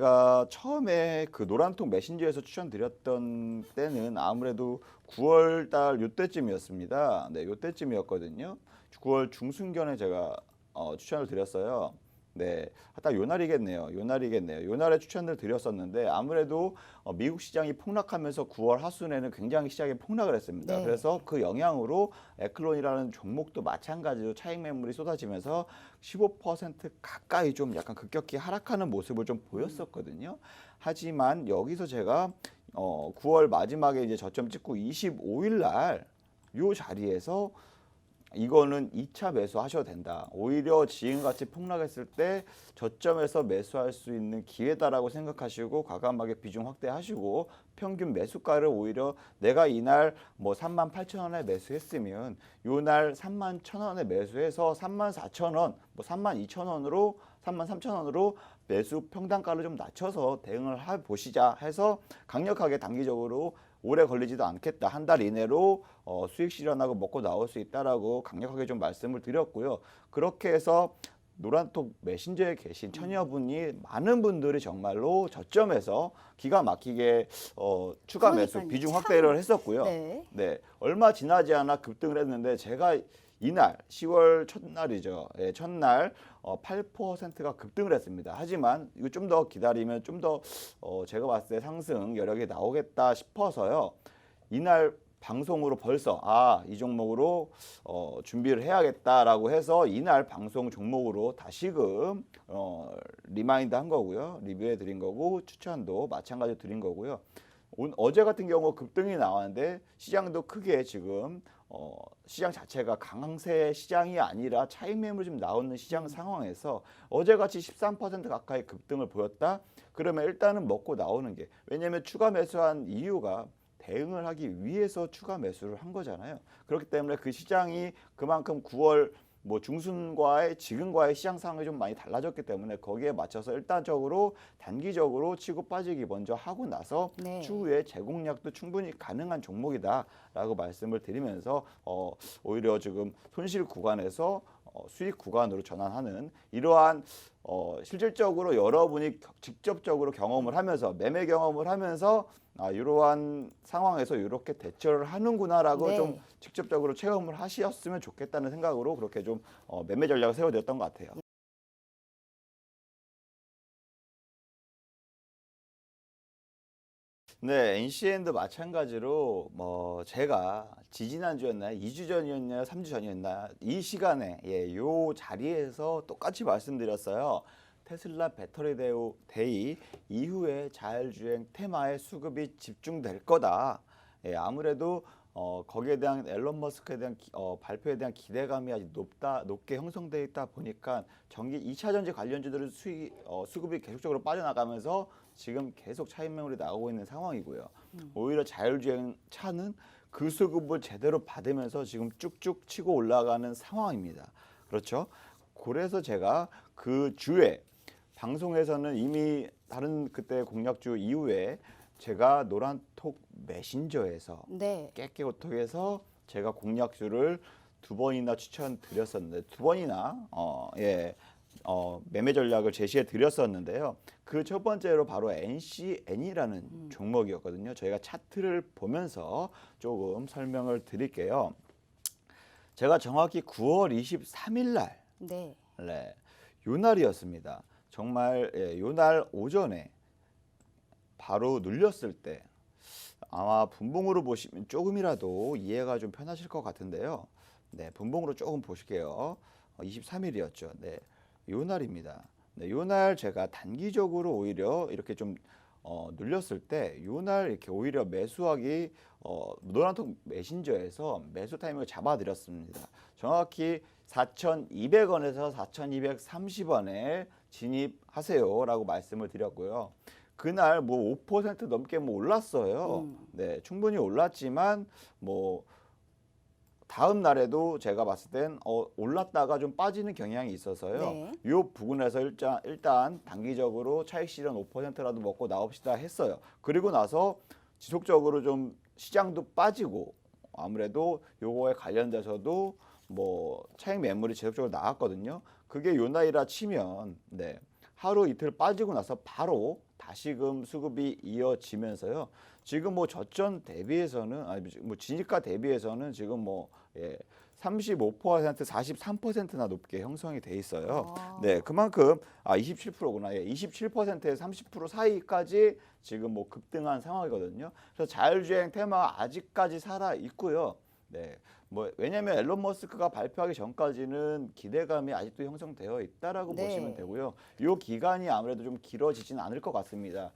제가 처음에 그 노란통 메신저에서 추천드렸던 때는 아무래도 9월 달 요때쯤이었습니다. 네, 요때쯤이었거든요. 9월 중순경에 제가 추천을 드렸어요. 네, 딱 요날이겠네요. 요날에 추천을 드렸었는데 아무래도 미국 시장이 폭락하면서 9월 하순에는 굉장히 시장이 폭락을 했습니다. 네. 그래서 그 영향으로 에클론이라는 종목도 마찬가지로 차익 매물이 쏟아지면서 15% 가까이 좀 약간 급격히 하락하는 모습을 좀 보였었거든요. 하지만 여기서 제가 9월 마지막에 이제 저점 찍고 25일 날 요 자리에서 이거는 2차 매수하셔도 된다. 오히려 지금같이 폭락했을 때 저점에서 매수할 수 있는 기회다라고 생각하시고 과감하게 비중 확대하시고 평균 매수가를 오히려 내가 이날 뭐 38,000원에 매수했으면 요날 31,000원에 매수해서 34,000원, 뭐 32,000원으로 33,000원으로 매수 평단가를 좀 낮춰서 대응을 해 보시자 해서 강력하게 단기적으로 오래 걸리지도 않겠다. 한 달 이내로 수익 실현하고 먹고 나올 수 있다라고 강력하게 좀 말씀을 드렸고요. 그렇게 해서 노란톡 메신저에 계신 천여 분이 많은 분들이 정말로 저점에서 기가 막히게 추가 매수 그러니까요. 비중 참. 확대를 했었고요. 네. 네, 얼마 지나지 않아 급등을 했는데 제가 이날 10월 첫날이죠. 예, 첫날 8%가 급등을 했습니다. 하지만 이거 좀 더 기다리면 좀 더 제가 봤을 때 상승 여력이 나오겠다 싶어서요. 이날 방송으로 벌써 이 종목으로 준비를 해야겠다라고 해서 이날 방송 종목으로 다시금 리마인드 한 거고요. 리뷰해 드린 거고 추천도 마찬가지로 드린 거고요. 어제 같은 경우 급등이 나왔는데 시장도 크게 지금 시장 자체가 강세 시장이 아니라 차익 매물이 좀 나오는 시장 상황에서 어제같이 13% 가까이 급등을 보였다. 그러면 일단은 먹고 나오는 게, 왜냐하면 추가 매수한 이유가 대응을 하기 위해서 추가 매수를 한 거잖아요. 그렇기 때문에 그 시장이 그만큼 9월 뭐 중순과의 지금과의 시장 상황이 좀 많이 달라졌기 때문에 거기에 맞춰서 일단적으로 단기적으로 치고 빠지기 먼저 하고 나서 네. 추후에 재공략도 충분히 가능한 종목이다라고 말씀을 드리면서 오히려 지금 손실 구간에서 수익 구간으로 전환하는 이러한 실질적으로 여러분이 직접적으로 경험을 하면서 매매 경험을 하면서 이러한 상황에서 이렇게 대처를 하는구나라고 네. 좀 직접적으로 체험을 하셨으면 좋겠다는 생각으로 그렇게 좀 매매 전략을 세워드렸던 것 같아요. 네, NCN도 마찬가지로 뭐 제가 지지난주였나요? 2주 전이었나요? 3주 전이었나요? 이 시간에 요 자리에서 똑같이 말씀드렸어요. 테슬라 배터리 데이 이후에 자율주행 테마의 수급이 집중될 거다. 아무래도 거기에 대한 앨런 머스크에 대한 발표에 대한 기대감이 아주 높게 형성되어 있다 보니까 전기 2차 전지 관련주들은 수급이 계속적으로 빠져나가면서 지금 계속 차익 매물이 나오고 있는 상황이고요. 오히려 자율주행 차는 그 수급을 제대로 받으면서 지금 쭉쭉 치고 올라가는 상황입니다. 그렇죠? 그래서 제가 그 주에 방송에서는 이미 다른 그때 공략주 이후에 제가 노란톡 메신저에서 네. 깨깨오톡에서 제가 공략주를 2번이나 추천드렸었는데 2번이나 매매 전략을 제시해 드렸었는데요. 그 첫 번째로 바로 NCN이라는 종목이었거든요. 저희가 차트를 보면서 조금 설명을 드릴게요. 제가 정확히 9월 23일 날, 네. 네, 요 날이었습니다. 정말 요날 오전에 바로 눌렸을 때 아마 분봉으로 보시면 조금이라도 이해가 좀 편하실 것 같은데요. 네, 분봉으로 조금 보실게요. 23일이었죠. 네, 요 날입니다. 네, 요 날 제가 단기적으로 오히려 이렇게 좀 눌렸을 때 요 날 이렇게 오히려 매수하기 노란톡 메신저에서 매수 타이밍을 잡아드렸습니다. 정확히 4,200원에서 4,230원에 진입하세요라고 말씀을 드렸고요. 그날 뭐 5% 넘게 뭐 올랐어요. 네, 충분히 올랐지만 뭐 다음 날에도 제가 봤을 땐 올랐다가 좀 빠지는 경향이 있어서요. 네. 이 부분에서 일단 단기적으로 차익 실현 5%라도 먹고 나옵시다 했어요. 그리고 나서 지속적으로 좀 시장도 빠지고 아무래도 요거에 관련돼서도 뭐 차익 매물이 지속적으로 나왔거든요. 그게 요 나이라 치면 하루 이틀 빠지고 나서 바로 다시금 수급이 이어지면서요. 지금 뭐 저점 대비해서는 아니 뭐 진입가 대비해서는 지금 뭐 35%, 43%나 높게 형성이 돼 있어요. 네, 그만큼 27%구나. 예, 27%에서 30% 사이까지 지금 뭐 급등한 상황이거든요. 그래서 자율주행 테마가 아직까지 살아 있고요. 네. 뭐 왜냐하면 앨런 머스크가 발표하기 전까지는 기대감이 아직도 형성되어 있다라고 보시면 되고요. 이 기간이 아무래도 좀 길어지지는 않을 것 같습니다.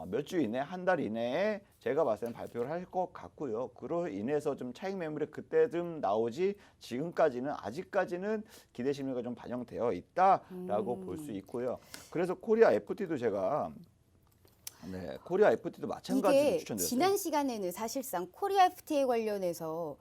몇 주 이내, 한 달 이내에 제가 봤을 때는 발표를 할 것 같고요. 그로 인해서 좀 차익 매물이 그때쯤 나오지 지금까지는 아직까지는 기대 심리가 좀 반영되어 있다라고 볼 수 있고요. 그래서 코리아 FT도 제가 네, 코리아 FT도 마찬가지로 이게 추천드렸어요. 지난 시간에는 사실상 코리아 FTA 관련해서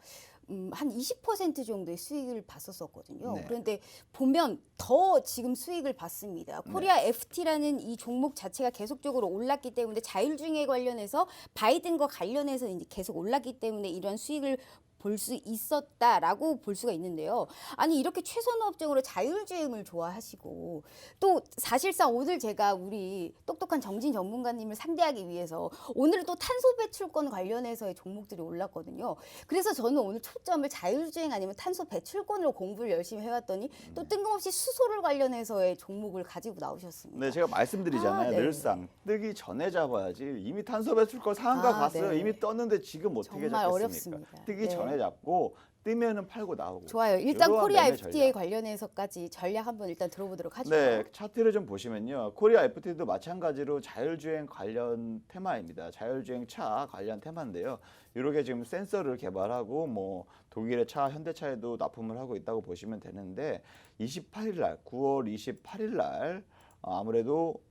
한 20% 정도의 수익을 봤었거든요. 네. 그런데 보면 더 지금 수익을 봤습니다. 코리아 FT라는 이 종목 자체가 계속적으로 올랐기 때문에 자율주행에 관련해서 바이든과 관련해서 이제 계속 올랐기 때문에 이런 수익을 볼 수 있었다라고 볼 수가 있는데요. 아니 이렇게 최선호업종으로 자율주행을 좋아하시고 또 사실상 오늘 제가 우리 똑똑한 정진 전문가님을 상대하기 위해서 오늘 또 탄소 배출권 관련해서의 종목들이 올랐거든요. 그래서 저는 오늘 초점을 자율주행 아니면 탄소 배출권으로 공부를 열심히 해왔더니 또 뜬금없이 수소를 관련해서의 종목을 가지고 나오셨습니다. 네, 제가 말씀드리잖아요. 네. 늘상 뜨기 전에 잡아야지. 이미 탄소 배출권 상한가 갔어요. 네. 이미 떴는데 지금 어떻게 정말 잡겠습니까? 어렵습니다. 뜨기 전에 잡고 뜨면은 팔고 나오고. 좋아요. 일단 이러한 코리아 매매 FTA 전략. 관련해서까지 전략 한번 일단 들어보도록 하죠. 네, 차트를 좀 보시면요. 코리아 FT도 마찬가지로 자율주행 관련 테마입니다. 자율주행 차 관련 테마인데요. 이렇게 지금 센서를 개발하고 뭐 독일의 차, 현대차에도 납품을 하고 있다고 보시면 되는데 28일 날, 9월 28일 날 아무래도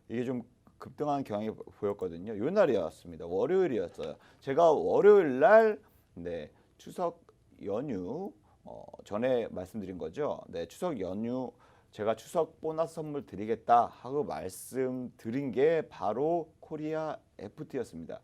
이게 좀 급등한 경향이 보였거든요. 요 날이었습니다. 월요일이었어요. 제가 월요일 날 추석 연휴 전에 말씀드린 거죠. 네, 추석 연휴 제가 추석 보너스 선물 드리겠다 하고 말씀드린 게 바로 코리아 FT였습니다.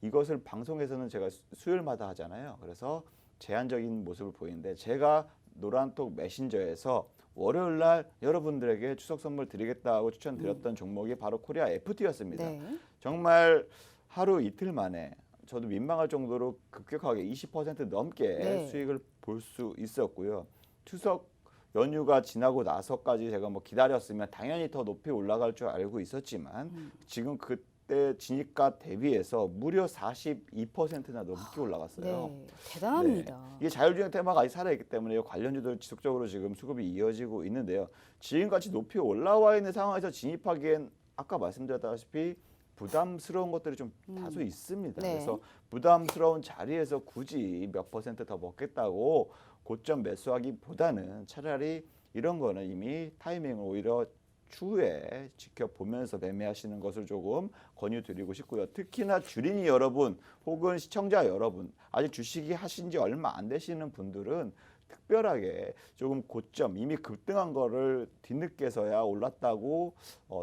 이것을 방송에서는 제가 수요일마다 하잖아요. 그래서 제한적인 모습을 보이는데 제가 노란톡 메신저에서 월요일 날 여러분들에게 추석 선물 드리겠다고 추천드렸던 종목이 바로 코리아 FT였습니다. 네. 정말 하루 이틀 만에 저도 민망할 정도로 급격하게 20% 넘게 수익을 볼 수 있었고요. 추석 연휴가 지나고 나서까지 제가 뭐 기다렸으면 당연히 더 높이 올라갈 줄 알고 있었지만 지금 그때 진입가 대비해서 무려 42%나 넘게 올라갔어요. 네, 대단합니다. 네. 이게 자율주행 테마가 아직 살아있기 때문에 관련주들 지속적으로 지금 수급이 이어지고 있는데요. 지금같이 높이 올라와 있는 상황에서 진입하기엔 아까 말씀드렸다시피 부담스러운 것들이 좀 다소 있습니다. 네. 그래서 부담스러운 자리에서 굳이 몇 퍼센트 더 먹겠다고 고점 매수하기보다는 차라리 이런 거는 이미 타이밍을 오히려 추후에 지켜보면서 매매하시는 것을 조금 권유드리고 싶고요. 특히나 주린이 여러분 혹은 시청자 여러분 아직 주식이 하신 지 얼마 안 되시는 분들은 특별하게 조금 고점 이미 급등한 거를 뒤늦게서야 올랐다고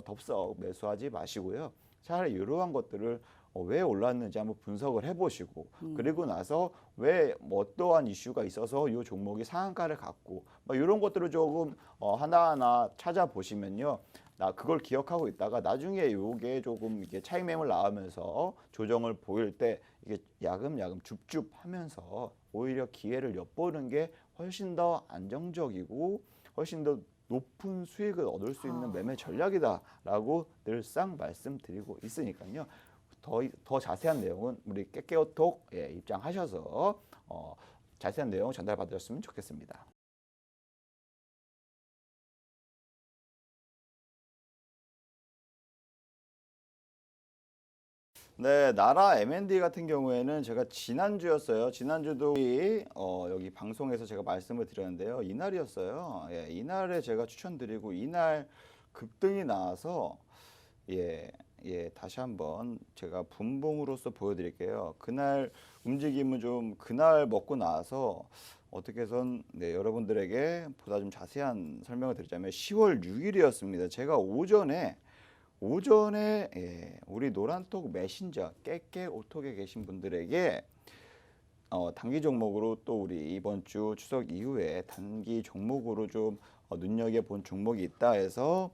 덥석 매수하지 마시고요. 차라리 이러한 것들을 왜 올랐는지 한번 분석을 해보시고 그리고 나서 왜 뭐 어떠한 이슈가 있어서 이 종목이 상한가를 갖고 뭐 이런 것들을 조금 하나하나 찾아보시면요. 나 그걸 기억하고 있다가 나중에 이게 조금 이게 차익 매물 나오면서 조정을 보일 때 이게 야금야금 줍줍하면서 오히려 기회를 엿보는 게 훨씬 더 안정적이고 훨씬 더 높은 수익을 얻을 수 있는 매매 전략이다라고 늘상 말씀드리고 있으니까요. 더 자세한 내용은 우리 깨깨오톡 입장하셔서 자세한 내용 전달받으셨으면 좋겠습니다. 네, 나라 M&D 같은 경우에는 제가 지난주였어요. 지난주도 여기 방송에서 제가 말씀을 드렸는데요. 이날이었어요. 이날에 제가 추천드리고 이날 급등이 나와서 다시 한번 제가 분봉으로서 보여드릴게요. 그날 움직임은 좀 그날 먹고 나서 어떻게 해선 여러분들에게 보다 좀 자세한 설명을 드리자면 10월 6일이었습니다. 제가 오전에 우리 노란톡 메신저 깨깨오톡에 계신 분들에게 단기 종목으로 또 우리 이번 주 추석 이후에 단기 종목으로 좀 눈여겨본 종목이 있다 해서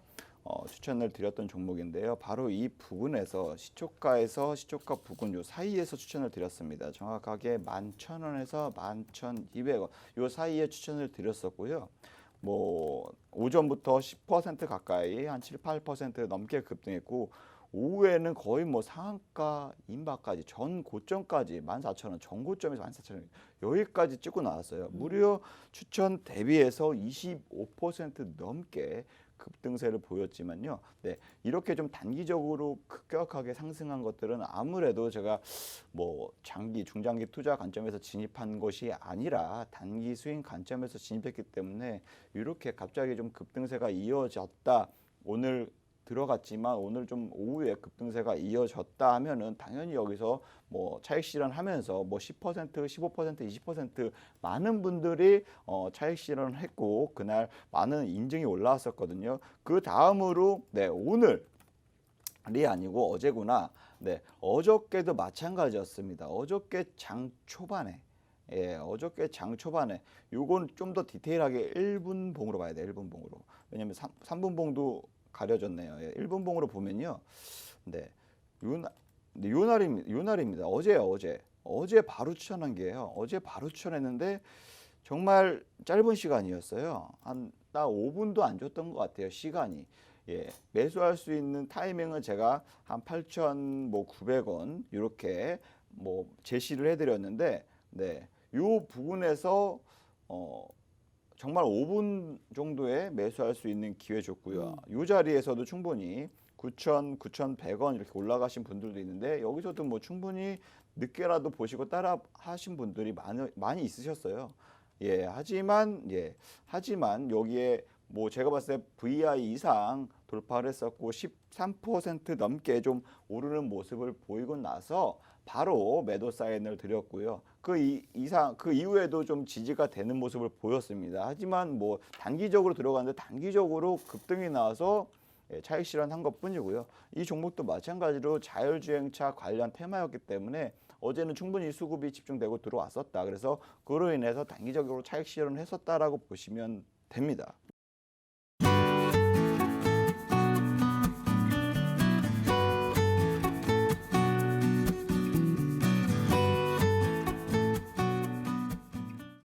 추천을 드렸던 종목인데요. 바로 이 부근에서 시초가에서 시초가 부근 요 사이에서 추천을 드렸습니다. 정확하게 11,000원에서 11,200원 요 사이에 추천을 드렸었고요. 뭐 오전부터 10% 가까이 한 7, 8% 넘게 급등했고 오후에는 거의 뭐 상한가 임박까지 전 고점까지 14,000원 전 고점에서 14,000원 여기까지 찍고 나왔어요. 무려 추천 대비해서 25% 넘게 급등세를 보였지만요. 네, 이렇게 좀 단기적으로 급격하게 상승한 것들은 아무래도 제가 뭐 장기, 중장기 투자 관점에서 진입한 것이 아니라 단기 스윙 관점에서 진입했기 때문에 이렇게 갑자기 좀 급등세가 이어졌다. 오늘 들어갔지만 오늘 좀 오후에 급등세가 이어졌다 하면은 당연히 여기서 뭐 차익 실현하면서 뭐 10%, 15%, 20% 많은 분들이 차익 실현을 했고 그날 많은 인증이 올라왔었거든요. 그 다음으로 네, 오늘이 아니고 어제구나. 네, 어저께도 마찬가지였습니다. 어저께 장 초반에 어저께 장 초반에 요건 좀 더 디테일하게 1분 봉으로 봐야 돼요. 1분 봉으로. 왜냐면 3분 봉도 가려졌네요. 1분 봉으로 보면요. 네. 요 날입니다. 어제 바로 추천한 게요. 어제 바로 추천했는데 정말 짧은 시간이었어요. 한 딱 5분도 안 줬던 것 같아요. 시간이. 예. 매수할 수 있는 타이밍은 제가 한 8,900원 이렇게 뭐 제시를 해드렸는데, 네. 요 부분에서 정말 5분 정도에 매수할 수 있는 기회 줬고요. 이 자리에서도 충분히 9,100원 이렇게 올라가신 분들도 있는데 여기서도 뭐 충분히 늦게라도 보시고 따라 하신 분들이 많이 있으셨어요. 하지만 여기에 뭐 제가 봤을 때 VI 이상 돌파를 했었고 13% 넘게 좀 오르는 모습을 보이고 나서 바로 매도 사인을 드렸고요. 그 이후에도 좀 지지가 되는 모습을 보였습니다. 하지만 뭐 단기적으로 들어갔는데 단기적으로 급등이 나와서 차익 실현한 것뿐이고요. 이 종목도 마찬가지로 자율주행차 관련 테마였기 때문에 어제는 충분히 수급이 집중되고 들어왔었다. 그래서 그로 인해서 단기적으로 차익 실현을 했었다라고 보시면 됩니다.